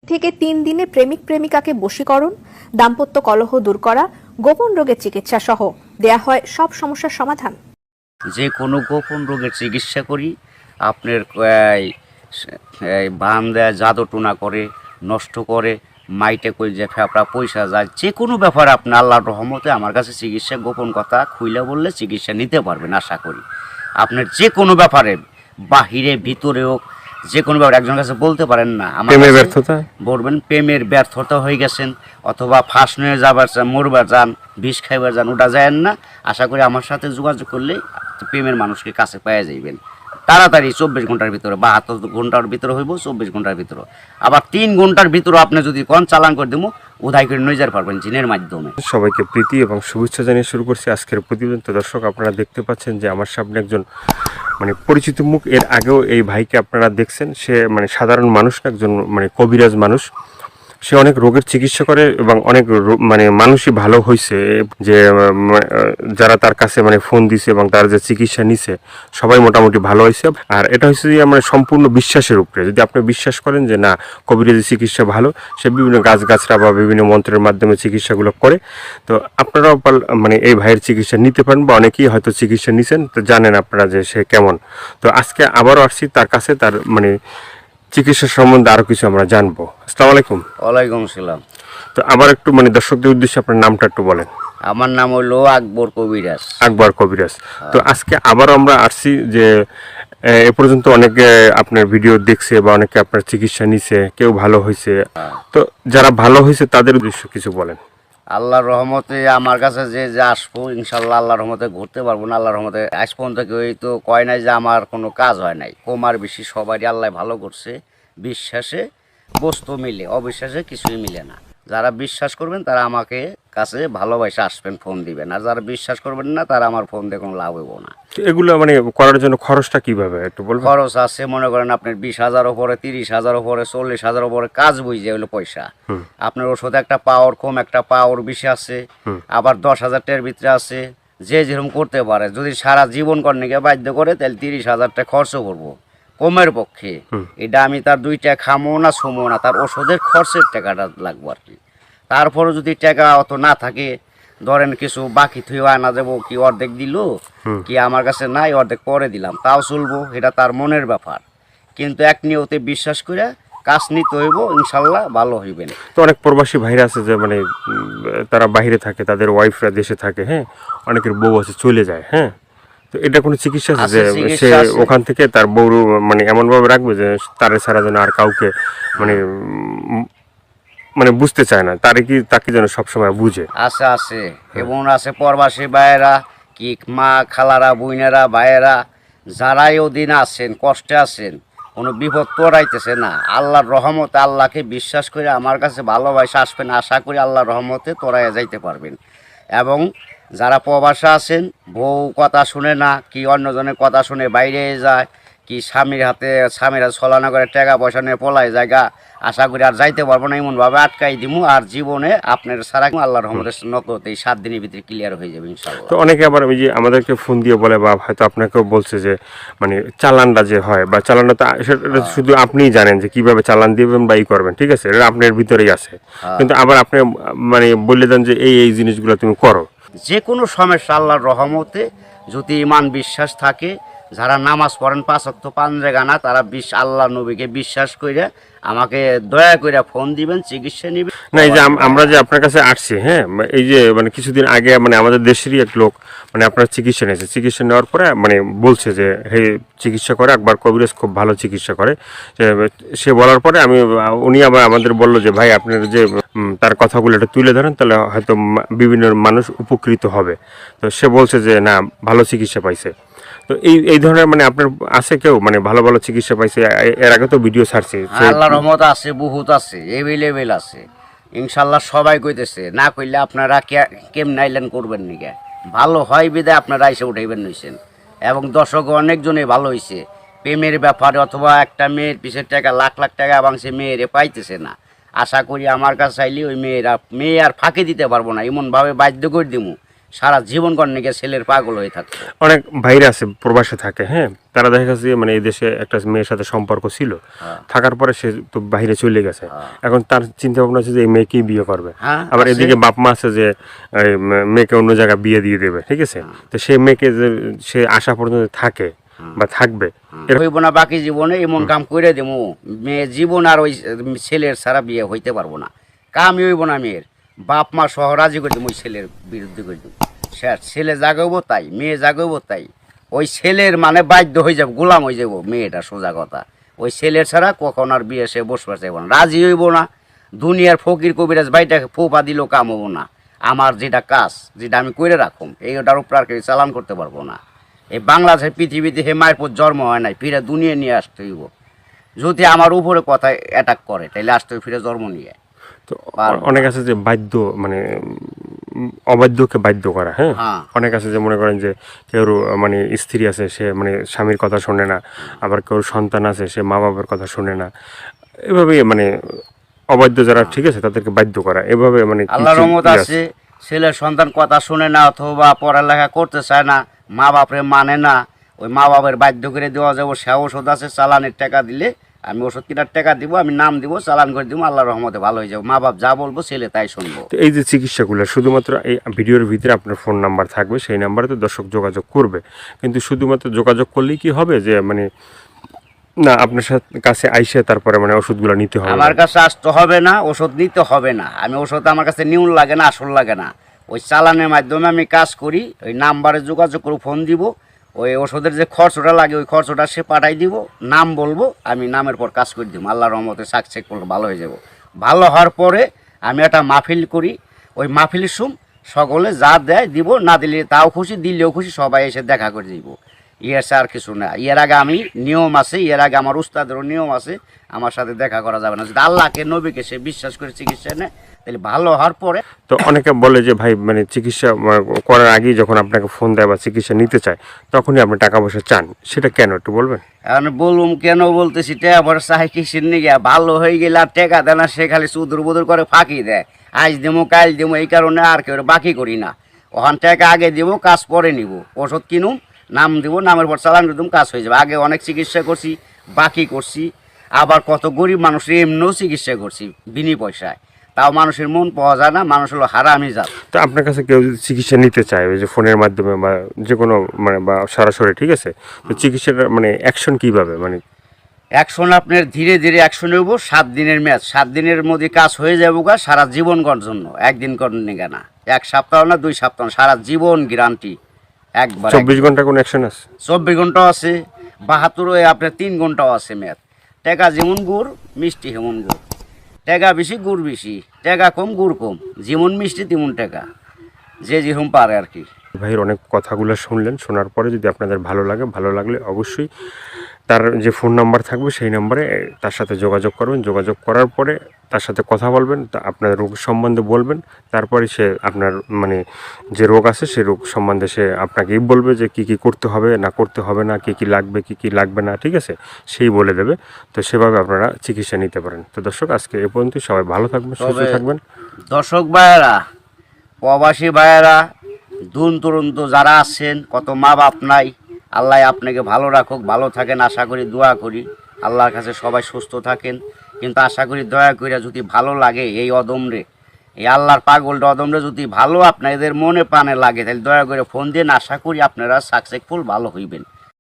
থেকে ৩ দিনে প্রেমিক প্রেমিকাকে বশীকরণ, দাম্পত্য কলহ দূর করা, গোপন রোগের চিকিৎসা সহ দেয়া হয় সব সমস্যার সমাধান। যে কোনো গোপন রোগের চিকিৎসা করি। আপনার বান দেয়, জাদু টোনা করে, নষ্ট করে, মাইটে কই যে ফেফড়া পয়সা যায়, যে কোনো ব্যাপারে আপনি আল্লাহর রহমতে আমার কাছে চিকিৎসা গোপন কথা খুইলে বললে চিকিৎসা নিতে পারবেন আশা করি। আপনার যে কোনো ব্যাপারে বাহিরে ভিতরে হোক, যে কোনো ব্যাপারে একজনের কাছে বলতে পারেন না আমার প্রেমের কাছে ব্যর্থতা বলবেন প্রেমের ব্যর্থতা হয়ে গেছেন অথবা ফাঁস নিয়ে যাবার চান, মরবার যান, বিষ খাইবার যান, ওটা যায়েন না। আশা করি আমার সাথে যোগাযোগ করলে প্রেমের মানুষকে কাছে পেয়ে যাইবেন তাড়াতাড়ি। 24 ঘন্টার ভিতরে, 72 ঘন্টার ভিতরে হইব, 24 ঘন্টার ভিতরে। আবার 3 ঘন্টার ভিতরে আপনি যদি কোন চালান করে দেবো, উদাই করে নিয়ে যেতে পারবেন জিনের মাধ্যমে। সবাইকে প্রীতি এবং শুভেচ্ছা জানিয়ে শুরু করছি আজকের প্রতিবেদন। তো দর্শক, আপনারা দেখতে পাচ্ছেন যে আমার সামনে একজন পরিচিত মুখ। এর আগেও এই ভাইকে আপনারা দেখছেন। সে সাধারণ মানুষ না, একজন কবিরাজ মানুষ। সে অনেক রোগের চিকিৎসা করে এবং অনেক মানুষই ভালো হয়েছে। যে যারা তার কাছে ফোন দিছে এবং তার যে চিকিৎসা নিছে সবাই মোটামুটি ভালো হয়েছে। আর এটা হচ্ছে যে সম্পূর্ণ বিশ্বাসের উপরে। যদি আপনি বিশ্বাস করেন যে না, কবিরাজি চিকিৎসা ভালো, সে বিভিন্ন গাছগাছরা বা বিভিন্ন মন্ত্রের মাধ্যমে চিকিৎসাগুলো করে, তো আপনারাও এই ভাইয়ের চিকিৎসা নিতে পারেন বা অনেকেই হয়তো চিকিৎসা নিছেন, তো জানেন আপনারা যে সে কেমন। তো আজকে আবারও আসছি তার কাছে, তার চিকিৎসা সম্বন্ধে আরো কিছু আমরা জানবো। আসসালামু আলাইকুম। ওয়ালাইকুম আসসালাম। তো আবার একটু দর্শকদের উদ্দেশ্যে আপনার নামটা একটু বলেন। আমার নাম হলো আকবর কবিরাজ। আকবর কবিরাজ। তো আজকে আবার আমরা আসছি যে এ পর্যন্ত অনেকে আপনার ভিডিও দেখছে বা অনেকে আপনার চিকিৎসা নিছে, কেউ ভালো হয়েছে। তো যারা ভালো হয়েছে তাদের উদ্দেশ্য কিছু বলেন। আল্লাহর রহমতে আমার কাছে যে যে আসবো, ইনশাল্লাহ আল্লাহর রহমতে ঘুরতে পারবো না। আল্লাহর রহমতে আজ পর্যন্ত কেউ তো কয় নাই যে আমার কোনো কাজ হয় নাই। কমার বেশি সবারই আল্লাহ ভালো করছে। বিশ্বাসে বস্তু মিলে, অবিশ্বাসে কিছুই মিলে না। যারা বিশ্বাস করবেন তারা আমাকে কাছে ভালোবাসে আসবেন, ফোন দিবেন। আর যারা বিশ্বাস করবেন না তারা আমার ফোন দিয়ে কোনো লাভ হইব না। তো এগুলো করার জন্য খরচটা কিভাবে একটু বলবেন? খরচ আছে মনে করেন আপনার 20,000 উপরে, 30,000 উপরে, 40,000 উপরে কাজ বুঝে হলো পয়সা। আপনার ওষুধ একটা পাওয়ার কম, একটা পাওয়ার বেশি আছে, আবার 10,000 টাকার ভিতরে আছে। যে যেরকম করতে পারে। যদি সারা জীবন কর্ণিকে বাধ্য করে তাহলে 30,000 টাকা খরচ করবো কমের পক্ষে। এটা আমি তার 2 টাকা খামো না ছুমো না, তার ওষুধের খরচের টাকাটা লাগবো আর কি। তারপরে যদি টাকা অত না থাকে, ধরেন কিছু বাকি থুই আনা দেবো, কি অর্ধেক দিল, কি আমার কাছে নাই অর্ধেক পরে দিলাম, তাও চলবো। এটা তার মনের ব্যাপার। কিন্তু এক নিয়তে বিশ্বাস করে কাজ নিতে হইব, ইনশাল্লাহ ভালো হইবেন। তো অনেক প্রবাসী ভাইরা আছে যে তারা বাইরে থাকে, তাদের ওয়াইফরা দেশে থাকে, হ্যাঁ, অনেকের বউ আছে চলে যায়, হ্যাঁ। তো এটা কোনো চিকিৎসা আছে যে সে ওখান থেকে তার বউ এমন ভাবে রাখবে যে তার ছাড়া যেন আর কাউকে বুঝতে চায় না, তাকে যেন সবসময় বুঝে। আছে আছে এবং আছে প্রবাসী ভাইয়েরা, কি মা খালারা, বোনেরা, ভাইয়েরা, যারাই ওদিন আছেন, কষ্টে আছেন, কোনো বিপদ তোড়াইতেছে না, আল্লাহর রহমতে আল্লাহকে বিশ্বাস করে আমার কাছে ভালোবাসা আসবেন। আশা করি আল্লাহর রহমতে তোড়াইয়া যাইতে পারবেন। এবং যারা প্রবাসে আছেন, বউ কথা শুনে না, কি অন্যজনের কথা শুনে বাইরে যায়, কি স্বামীরা ছলনা করে টাকা পয়সা নিয়ে পলায় জায়গা, আশা করি আর যাইতে পারবো না, এমনভাবে আটকাই দিমু। আর জীবনে আপনার সারা আল্লাহর রহমতের নকলতে এই 7 দিনের ভিতরে ক্লিয়ার হয়ে যাবে ইনশাআল্লাহ। তো অনেকে আবার ওই যে আমাদেরকে ফোন দিয়ে বলে বা হয়তো আপনাকেও বলছে যে চালানটা যে হয় বা চালানটা, তো সেটা শুধু আপনিই জানেন যে কিভাবে চালান দিবেন বা ই করবেন, ঠিক আছে, এটা আপনার ভিতরেই আছে। কিন্তু আবার আপনি বলে দেন যে এই জিনিসগুলো তুমি করো। যে কোনো সমস্যা আল্লাহর রহমতে যদি ইমান বিশ্বাস থাকে, যারা নামাজ পড়েন 5 ওয়াক্ত 5 জায়গা না, তারা আল্লাহ নবীকে বিশ্বাস করে আমাকে দয়া করে ফোন দিবেন, চিকিৎসা নিবেন। না, এই যে আমরা যে আপনার কাছে আসছি, হ্যাঁ, এই যে কিছুদিন আগে আমাদের দেশেরই এক লোক আপনার চিকিৎসা নিয়েছে। চিকিৎসা নেওয়ার পরে বলছে যে হে, চিকিৎসা করে আকবর কবিরাজ খুব ভালো চিকিৎসা করে। সে বলার পরে উনি আবার আমাদের বললো যে ভাই, আপনার যে তার কথাগুলো এটা তুলে ধরেন, তাহলে হয়তো বিভিন্ন মানুষ উপকৃত হবে। তো সে বলছে যে না, ভালো চিকিৎসা পাইছে। তো এই ধরনের আপনার আছে কেউ ভালো ভালো চিকিৎসা পাইছে? এর আগে তো ভিডিও ছাড়ছি। আল্লাহর রহমত আছে, বহুত আছে, এভেলেবেল আছে ইনশাল্লাহ। সবাই কইতেছে, না কইলে আপনারা কেমন আইলেন করবেন নিকে, ভালো হয় বিদায় আপনারা এসে উঠাইবেন নইছেন। এবং দর্শক অনেকজনে ভালো হয়েছে প্রেমের ব্যাপারে, অথবা একটা মেয়ের পিছের টাকা লাখ লাখ টাকা এবং সে মেয়েরে পাইতেছে না। আশা করি আমার কাছে চাইলে ওই মেয়ে আর ফাঁকি দিতে পারবো না, এমনভাবে বাধ্য করে দিমু সারা জীবন কর্ণে গিয়ে ছেলের পাগল হয়ে থাকতো। অনেক ভাইরা আছে প্রবাসে থাকে, হ্যাঁ, তারা দেখা গেছে যে মানে এই দেশে একটা মেয়ের সাথে সম্পর্ক ছিল, থাকার পরে সে তো বাইরে চলে গেছে, এখন তার চিন্তা ভাবনা আছে যে এই মেয়েকেই বিয়ে করবে। হ্যাঁ, আবার আছে। এদিকে বাপ মা আছে যে এই মেয়েকে অন্য জায়গায় বিয়ে দিয়ে দেবে, ঠিক আছে। তো সেই মেয়েকে যে সে আশা পর্যন্ত থাকে বা থাকবে, হইব না বাকি জীবনে এমন কাম করে দেবো, মেয়ে জীবন আর ওই ছেলের ছাড়া বিয়ে হইতে পারবো না। কামই হইব না মেয়ের, বাপ মা সহ রাজি করে দেবো ওই ছেলের বিরুদ্ধে করে দেবো। ছেলে জাগাবো তাই, মেয়ে জাগাবো তাই, ওই ছেলের মানে বাধ্য হয়ে যাবো, গোলাম হয়ে যাবো মেয়েটা, সোজা কথা। ওই ছেলের ছাড়া কখন আর বিয়ে সে বসবার চাইব না, রাজি হইব না। দুনিয়ার ফকির কবিরাজ বাইটাকে ফোপা দিলেও কাম হবো না। আমার যেটা কাজ, যেটা আমি করে রাখুম, এইটার উপর আর কেউ চালান করতে পারবো না। এই বাংলাদেশের পৃথিবীতে হে মায়ের পর জন্ম হয় নাই, ফিরে দুনিয়া নিয়ে আসতে হইব। যদি আমার উপরে কথা অ্যাটাক করে তাহলে আসতে হইব ফিরে জন্ম নিয়ে। তো অনেক আছে যে বাধ্য মানে অবাধ্যকে বাধ্য করা, হ্যাঁ, হ্যাঁ। অনেক আছে যে মনে করেন যে কেউ মানে স্ত্রী আছে, সে মানে স্বামীর কথা শোনে না, আবার কেউ সন্তান আছে, সে মা বাবার কথা শোনে না, এভাবে মানে অবাধ্য যারা, ঠিক আছে, তাদেরকে বাধ্য করা, এভাবে মানে কি আল্লাহর রহমত কি আছে, ছেলের সন্তান কথা শুনে না অথবা পড়ালেখা করতে চায় না, মা বাপরে মানে না, ওই মা বাপের বাধ্য করে দেওয়া যাবো। সে ওষুধ আছে, চালানের টাকা দিলে আমি ওষুধ কেনার টাকা দিব, আমি নাম দিব, চালান করে দিব, আল্লাহর রহমতে ভালো হয়ে যাবো। মা বাপ যা বলবো ছেলে তাই শুনবো। তো এই যে চিকিৎসাগুলো শুধুমাত্র এই ভিডিওর ভিতরে আপনার ফোন নাম্বার থাকবে, সেই নাম্বারে তো দর্শক যোগাযোগ করবে, কিন্তু শুধুমাত্র যোগাযোগ করলেই কি হবে যে মানে না আপনার কাছে আইসে তারপরে মানে ওষুধগুলো নিতে হবে? আমার কাছে আসতে হবে না, ওষুধ নিতে হবে না। আমি ওষুধ আমার কাছে নিউন লাগে না, আসল লাগে না। ওই চালানের মাধ্যমে আমি কাজ করি, ওই নাম্বারে যোগাযোগ করে ফোন দিব, ওই ওষুধের যে খরচটা লাগে ওই খরচটা সে পাঠাই দিব, নাম বলবো, আমি নামের পর কাজ করে দিব। আল্লাহর রহমতে সাকসেস করলে ভালো হয়ে যাব। ভালো হওয়ার পরে আমি একটা মাহফিল করি, ওই মাহফিলের সুম সকলে যা দেয় দিব, না দিলে তাও খুশি, দিলেও খুশি, সবাই এসে দেখা করে দিব। ইয়ের আর কিছু না। এর আগে আমি নিয়ম আছে, এর আগে আমার উস্তাদেরও নিয়ম আছে, আমার সাথে দেখা করা যাবে না। যদি আল্লাহকে নবীকে সে বিশ্বাস করে চিকিৎসা নেয় তাহলে ভালো হওয়ার পরে। তো অনেকে বলে যে ভাই মানে চিকিৎসা করার আগেই যখন আপনাকে ফোন দেয় বা চিকিৎসা নিতে চায় তখনই আপনি টাকা পয়সা চান, সেটা কেন একটু বলবেন? আমি বলুম কেন বলতেছি, টাকা পয়সা চাই কিসের নিয়ে, ভালো হয়ে গেলে আর টাকা দেয় না, সে খালি সুদুর বুদুর করে ফাঁকি দেয়, আজ দেবো কাল দেবো, এই কারণে আর কেউ বাকি করি না। ওখান টাকা আগে দিব, কাজ পরে নিব, ওষুধ কিনুম, নাম দিব, নামের পর চালান করে দিম, কাজ হয়ে যাবে। আগে অনেক চিকিৎসা করছি, বাকি করছি, আবার কত গরিব মানুষের এমনিও চিকিৎসা করছি বিনি পয়সায়, তাও মানুষের মন পাওয়া যায় না, মানুষ হলো হারামি জাত। তো আপনার কাছে কেউ যদি চিকিৎসা নিতে চায় ওই যে ফোনের মাধ্যমে বা যে কোনো মানে বা সরাসরি, ঠিক আছে, তো চিকিৎসাটা মানে অ্যাকশন কীভাবে মানে? অ্যাকশন আপনার ধীরে ধীরে অ্যাকশন হইব, 7 দিনের ম্যাচ, 7 দিনের মধ্যে কাজ হয়ে যাবো গা, সারা জীবন করার জন্য। একদিন করেন না, 1 সপ্তাহ না 2 সপ্তাহ, সারা জীবন গ্যারান্টি একবার। 24 ঘন্টা কোনো অ্যাকশন আছে? 24 ঘন্টাও আছে, 72 আপনার 3 ঘন্টাও আছে ম্যাচ। টাকা যেমন গুড়, মিষ্টি হেমন গুড়, টাকা বেশি গুড় বেশি, টাকা কম গুড় কম, যেমন মিষ্টি তেমন টাকা, যে যেরকম পারে আর কি। ভাইয়ের অনেক কথাগুলো শুনলেন, শোনার পরে যদি আপনাদের ভালো লাগে, ভালো লাগলে অবশ্যই তার যে ফোন নাম্বার থাকবে সেই নাম্বারে তার সাথে যোগাযোগ করবেন। যোগাযোগ করার পরে তার সাথে কথা বলবেন, তা আপনার রোগ সম্বন্ধে বলবেন, তারপরে সে আপনার মানে যে রোগ আছে সেই রোগ সম্বন্ধে সে আপনাকেই বলবে যে কী কী করতে হবে না করতে হবে না, কী কী লাগবে কী কী লাগবে না, ঠিক আছে, সেই বলে দেবে। তো সেভাবে আপনারা চিকিৎসা নিতে পারেন। তো দর্শক আজকে এ পর্যন্ত, সবাই ভালো থাকবেন, সুস্থ থাকবেন। দর্শক ভাইয়েরা, প্রবাসী ভাইয়েরা, দূর দূরান্ত যারা আছেন, কত মা বাপ নাই, আল্লাহ আপনাকে ভালো রাখুক, ভালো থাকেন আশা করি, দোয়া করি আল্লাহর কাছে সবাই সুস্থ থাকেন। কিন্তু আশা করি দয়া করে যদি ভালো লাগে এই অদমরে, এই আল্লাহর পাগলটা অদমরে যদি ভালো আপনাদের মনে প্রাণে লাগে তাহলে দয়া করে ফোন দিন, আশা করি আপনারা সাকসেসফুল ভালো হইবেন।